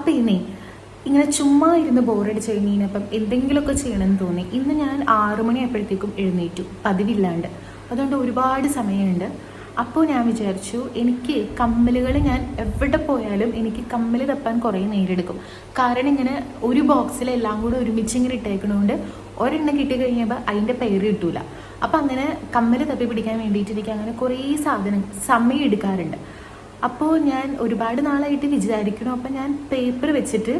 അപ്പം ഇങ്ങനെ ചുമ്മാ ഇരുന്ന് ബോറടിച്ച് കഴിഞ്ഞപ്പം എന്തെങ്കിലുമൊക്കെ ചെയ്യണമെന്ന് തോന്നി. ഇന്ന് ഞാൻ 6 മണിയായപ്പോഴത്തേക്കും എഴുന്നേറ്റു, പതിവില്ലാണ്ട്. അതുകൊണ്ട് ഒരുപാട് സമയമുണ്ട്. അപ്പോൾ ഞാൻ വിചാരിച്ചു, എനിക്ക് കമ്മലുകൾ, ഞാൻ എവിടെ പോയാലും എനിക്ക് കമ്മൽ തപ്പാൻ കുറേ നേരെടുക്കും. കാരണം ഇങ്ങനെ ഒരു ബോക്സിൽ എല്ലാം കൂടെ ഒരുമിച്ച് ഇങ്ങനെ ഇട്ടേക്കണോണ്ട് ഒരെണ്ണം കിട്ടി കഴിഞ്ഞപ്പോൾ അതിൻ്റെ പേര് കിട്ടൂല. അപ്പം അങ്ങനെ കമ്മൽ തപ്പി പിടിക്കാൻ വേണ്ടിയിട്ട് എനിക്ക് അങ്ങനെ കുറേ സമയം എടുക്കാറുണ്ട്. അപ്പോൾ ഞാൻ ഒരുപാട് നാളായിട്ട് വിചാരിക്കണം, അപ്പം ഞാൻ പേപ്പർ വെച്ചിട്ട്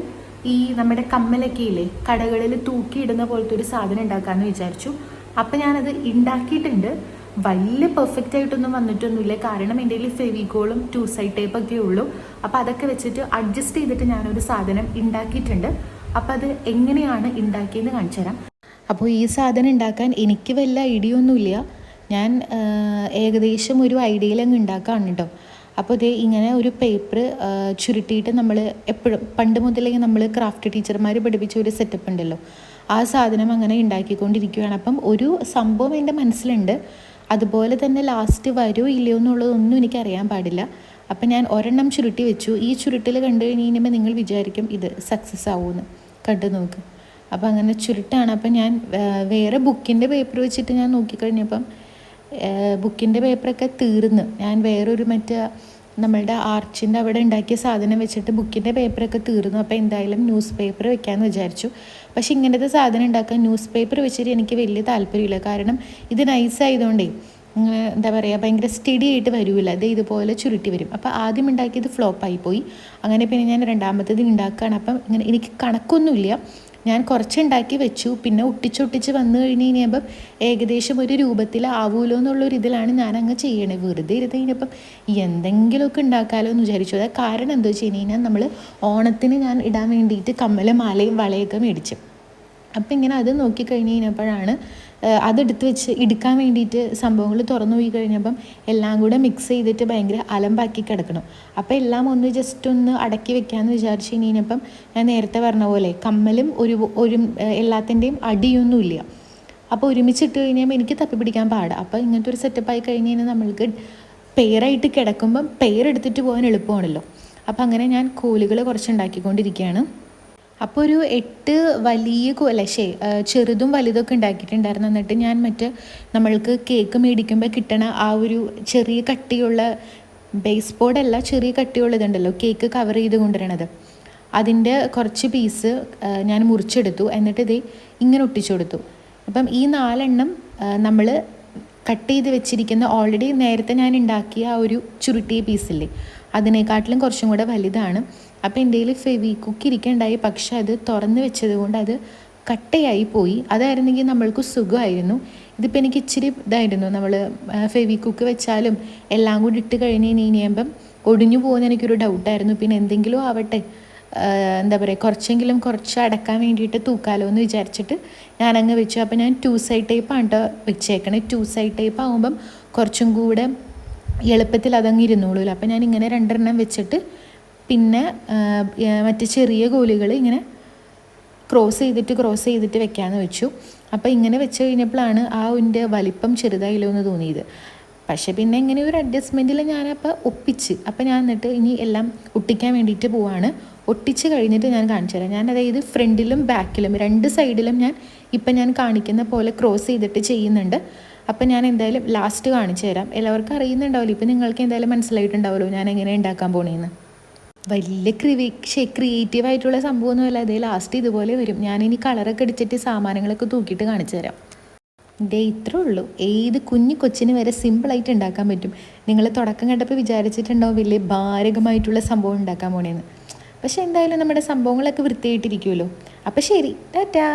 ഈ നമ്മുടെ കമ്മലൊക്കെ ഇല്ലേ കടകളിൽ തൂക്കിയിടുന്ന പോലത്തെ ഒരു സാധനം ഉണ്ടാക്കാമെന്ന് വിചാരിച്ചു. അപ്പം ഞാനത് ഉണ്ടാക്കിയിട്ടുണ്ട്. വലിയ പെർഫെക്റ്റ് ആയിട്ടൊന്നും വന്നിട്ടൊന്നുമില്ല, കാരണം എൻ്റെ കയ്യിൽ ഫെവിക്കോളും 2 സൈഡ് ടേപ്പൊക്കെ ഉള്ളൂ. അപ്പോൾ അതൊക്കെ വെച്ചിട്ട് അഡ്ജസ്റ്റ് ചെയ്തിട്ട് ഞാനൊരു സാധനം ഉണ്ടാക്കിയിട്ടുണ്ട്. അപ്പോൾ അത് എങ്ങനെയാണ് ഉണ്ടാക്കിയെന്ന് കാണിച്ചു തരാം. അപ്പോൾ ഈ സാധനം ഉണ്ടാക്കാൻ എനിക്ക് വല്ല ഐഡിയ ഒന്നുമില്ല. ഞാൻ ഏകദേശം ഒരു ഐഡിയയിലങ്ങ് ഉണ്ടാക്കുകയാണ് കേട്ടോ. അപ്പോൾ ഇതേ ഇങ്ങനെ ഒരു പേപ്പർ ചുരുട്ടിയിട്ട് നമ്മൾ എപ്പോഴും പണ്ട് മുതലേ നമ്മൾ ക്രാഫ്റ്റ് ടീച്ചർമാർ പഠിപ്പിച്ച ഒരു സെറ്റപ്പ് ഉണ്ടല്ലോ, ആ സാധനം അങ്ങനെ ഉണ്ടാക്കിക്കൊണ്ടിരിക്കുകയാണ്. അപ്പം ഒരു സംഭവം എൻ്റെ മനസ്സിലുണ്ട്, അതുപോലെ തന്നെ ലാസ്റ്റ് വരുമോ ഇല്ലയോ എന്നുള്ളതൊന്നും എനിക്കറിയാൻ പാടില്ല. അപ്പം ഞാൻ ഒരെണ്ണം ചുരുട്ടി വെച്ചു. ഈ ചുരുട്ടിൽ കണ്ടു കഴിഞ്ഞപ്പോൾ നിങ്ങൾ വിചാരിക്കും ഇത് സക്സസ് ആവുമെന്ന്. കണ്ടു നോക്ക്. അപ്പം അങ്ങനെ ചുരുട്ടാണ്. അപ്പം ഞാൻ വേറെ ബുക്കിൻ്റെ പേപ്പർ വെച്ചിട്ട് ഞാൻ നോക്കിക്കഴിഞ്ഞപ്പം ബുക്കിൻ്റെ പേപ്പറൊക്കെ തീർന്ന്, ഞാൻ വേറൊരു നമ്മളുടെ ആർച്ചിൻ്റെ അവിടെ ഉണ്ടാക്കിയ സാധനം വെച്ചിട്ട് ബുക്കിൻ്റെ പേപ്പറൊക്കെ തീർന്നു. അപ്പോൾ എന്തായാലും ന്യൂസ് പേപ്പർ വെക്കാമെന്ന് വിചാരിച്ചു. പക്ഷേ ഇങ്ങനത്തെ സാധനം ഉണ്ടാക്കാൻ ന്യൂസ് പേപ്പർ വെച്ചിട്ട് എനിക്ക് വലിയ താല്പര്യമില്ല. കാരണം ഇത് നൈസായതുകൊണ്ടേ എന്താ പറയുക, ഭയങ്കര സ്റ്റഡി ആയിട്ട് വരില്ല. അത് ഇതുപോലെ ചുരുട്ടി വരും. അപ്പോൾ ആദ്യം ഉണ്ടാക്കിയത് ഫ്ലോപ്പായിപ്പോയി. അങ്ങനെ പിന്നെ ഞാൻ രണ്ടാമത്തേത് ഉണ്ടാക്കുകയാണ്. അപ്പം ഇങ്ങനെ എനിക്ക് കണക്കൊന്നുമില്ല, ഞാൻ കുറച്ചുണ്ടാക്കി വെച്ചു. പിന്നെ ഒട്ടിച്ചൊട്ടിച്ച് വന്നു കഴിഞ്ഞപ്പം ഏകദേശം ഒരു രൂപത്തിലാവുമല്ലോ എന്നുള്ളൊരു ഇതിലാണ് ഞാനങ്ങ് ചെയ്യണേ. വെറുതെ ഇരുന്ന് കഴിഞ്ഞപ്പം എന്തെങ്കിലുമൊക്കെ ഉണ്ടാക്കാമല്ലോ എന്ന് വിചാരിച്ചു. അത് കാരണം എന്താ വെച്ച് കഴിഞ്ഞാൽ നമ്മൾ ഓണത്തിന് ഞാൻ ഇടാൻ വേണ്ടിയിട്ട് കമ്മലും മാലയും വളയൊക്കെ മേടിച്ചു. അപ്പം ഇങ്ങനെ അത് നോക്കിക്കഴിഞ്ഞ് കഴിഞ്ഞപ്പോഴാണ് അതെടുത്ത് വെച്ച് എടുക്കാൻ വേണ്ടിയിട്ട് സംഭവങ്ങൾ തുറന്നു പോയി കഴിഞ്ഞപ്പം എല്ലാം കൂടെ മിക്സ് ചെയ്തിട്ട് ഭയങ്കര അലമ്പാക്കി കിടക്കണം. അപ്പോൾ എല്ലാം ഒന്ന് ജസ്റ്റ് ഒന്ന് അടക്കി വെക്കാമെന്ന് വിചാരിച്ച് കഴിഞ്ഞപ്പം ഞാൻ നേരത്തെ പറഞ്ഞ പോലെ കമ്മലും ഒരു എല്ലാത്തിൻ്റെയും അടിയൊന്നുമില്ല. അപ്പോൾ ഒരുമിച്ചിട്ട് കഴിഞ്ഞപ്പോൾ എനിക്ക് തപ്പി പിടിക്കാൻ പാടാം. അപ്പോൾ ഇങ്ങനത്തെ ഒരു സെറ്റപ്പായി കഴിഞ്ഞ് കഴിഞ്ഞാൽ നമ്മൾക്ക് പെയറായിട്ട് കിടക്കുമ്പം പെയറെടുത്തിട്ട് പോകാൻ എളുപ്പമാണല്ലോ. അപ്പോൾ അങ്ങനെ ഞാൻ കോലുകൾ കുറച്ചുണ്ടാക്കിക്കൊണ്ടിരിക്കുകയാണ്. അപ്പോൾ ഒരു 8 വലിയ ചെറുതും വലുതൊക്കെ ഉണ്ടാക്കിയിട്ടുണ്ടായിരുന്നു. എന്നിട്ട് ഞാൻ നമ്മൾക്ക് കേക്ക് മേടിക്കുമ്പോൾ കിട്ടണ ആ ഒരു ചെറിയ കട്ടിയുള്ള ബേസ് ബോർഡല്ല, ചെറിയ കട്ടിയുള്ളതുണ്ടല്ലോ കേക്ക് കവർ ചെയ്ത് കൊണ്ടുവരണത്, അതിൻ്റെ കുറച്ച് പീസ് ഞാൻ മുറിച്ചെടുത്തു. എന്നിട്ട് ഇതേ ഇങ്ങനെ ഒട്ടിച്ചു കൊടുത്തു. അപ്പം ഈ 4 എണ്ണം നമ്മൾ കട്ട് ചെയ്ത് വെച്ചിരിക്കുന്ന ഓൾറെഡി നേരത്തെ ഞാൻ ഉണ്ടാക്കിയ ആ ഒരു ചുരുട്ടിയ പീസില്ലേ, അതിനേക്കാട്ടിലും കുറച്ചും കൂടെ വലുതാണ്. അപ്പോൾ എൻ്റെ കയ്യിൽ ഫെവിക്വിക്ക് ഇരിക്കേണ്ടായി, പക്ഷെ അത് തുറന്ന് വെച്ചത് കൊണ്ട് അത് കട്ടയായി പോയി. അതായിരുന്നെങ്കിൽ നമ്മൾക്ക് സുഖമായിരുന്നു. ഇതിപ്പോൾ എനിക്ക് ഇച്ചിരി ഇതായിരുന്നു, നമ്മൾ ഫെവിക്വിക്ക് വെച്ചാലും എല്ലാം കൂടി ഇട്ട് കഴിഞ്ഞ് കഴിഞ്ഞപ്പം ഒടിഞ്ഞു പോകുന്ന എനിക്കൊരു ഡൗട്ടായിരുന്നു. പിന്നെ എന്തെങ്കിലും ആവട്ടെ, എന്താ പറയുക, കുറച്ച് അടക്കാൻ വേണ്ടിയിട്ട് തൂക്കാലോ എന്ന് വിചാരിച്ചിട്ട് ഞാനങ്ങ് വെച്ചു. അപ്പോൾ ഞാൻ 2 സൈഡ് ടേപ്പാണ് കേട്ടോ വെച്ചേക്കണേ. 2 സൈഡ് ടേപ്പ് ആകുമ്പം കുറച്ചും കൂടെ എളുപ്പത്തിൽ അതങ്ങ് ഇരുന്നോളൂല്ലോ. അപ്പോൾ ഞാൻ ഇങ്ങനെ 2 എണ്ണം വെച്ചിട്ട് പിന്നെ ചെറിയ കോലുകൾ ഇങ്ങനെ ക്രോസ് ചെയ്തിട്ട് വെക്കാമെന്ന് വെച്ചു. അപ്പോൾ ഇങ്ങനെ വെച്ച് കഴിഞ്ഞപ്പോഴാണ് ആ അതിൻ്റെ വലിപ്പം ചെറുതായില്ലോ എന്ന് തോന്നിയത്. പക്ഷേ പിന്നെ ഇങ്ങനെ ഒരു അഡ്ജസ്റ്റ്മെൻറ്റിൽ ഞാനപ്പോൾ ഒപ്പിച്ച്. അപ്പോൾ ഞാൻ എന്നിട്ട് ഇനി എല്ലാം ഒട്ടിക്കാൻ വേണ്ടിയിട്ട് പോവാണ്. ഒട്ടിച്ച് കഴിഞ്ഞിട്ട് ഞാൻ കാണിച്ചു തരാം. ഞാൻ അതായത് ഫ്രണ്ടിലും ബാക്കിലും 2 സൈഡിലും ഞാൻ കാണിക്കുന്ന പോലെ ക്രോസ് ചെയ്തിട്ട് ചെയ്യുന്നുണ്ട്. അപ്പം ഞാൻ എന്തായാലും ലാസ്റ്റ് കാണിച്ചു തരാം. എല്ലാവർക്കും അറിയുന്നുണ്ടാവില്ല, ഇപ്പം നിങ്ങൾക്ക് എന്തായാലും മനസ്സിലായിട്ടുണ്ടാവുമല്ലോ ഞാൻ എങ്ങനെ ഉണ്ടാക്കാൻ പോണേന്ന്. വലിയ ക്രിയേറ്റീവായിട്ടുള്ള സംഭവമൊന്നുമല്ല. അതേ ലാസ്റ്റ് ഇതുപോലെ വരും. ഞാനിനി കളറൊക്കെ അടിച്ചിട്ട് സാമാനങ്ങളൊക്കെ തൂക്കിയിട്ട് കാണിച്ചു തരാം. ഇത്രേ ഉള്ളൂ. ഏത് കൊച്ചിന് വരെ സിമ്പിളായിട്ട് ഉണ്ടാക്കാൻ പറ്റും. നിങ്ങൾ തുടക്കം കണ്ടപ്പോൾ വിചാരിച്ചിട്ടുണ്ടാവും വലിയ ഭാരകമായിട്ടുള്ള സംഭവം ഉണ്ടാക്കാൻ പോണേന്ന്. പക്ഷേ എന്തായാലും നമ്മുടെ സംഭവങ്ങളൊക്കെ വൃത്തിയായിട്ടിരിക്കുമല്ലോ. അപ്പോൾ ശരി, ടാറ്റാ.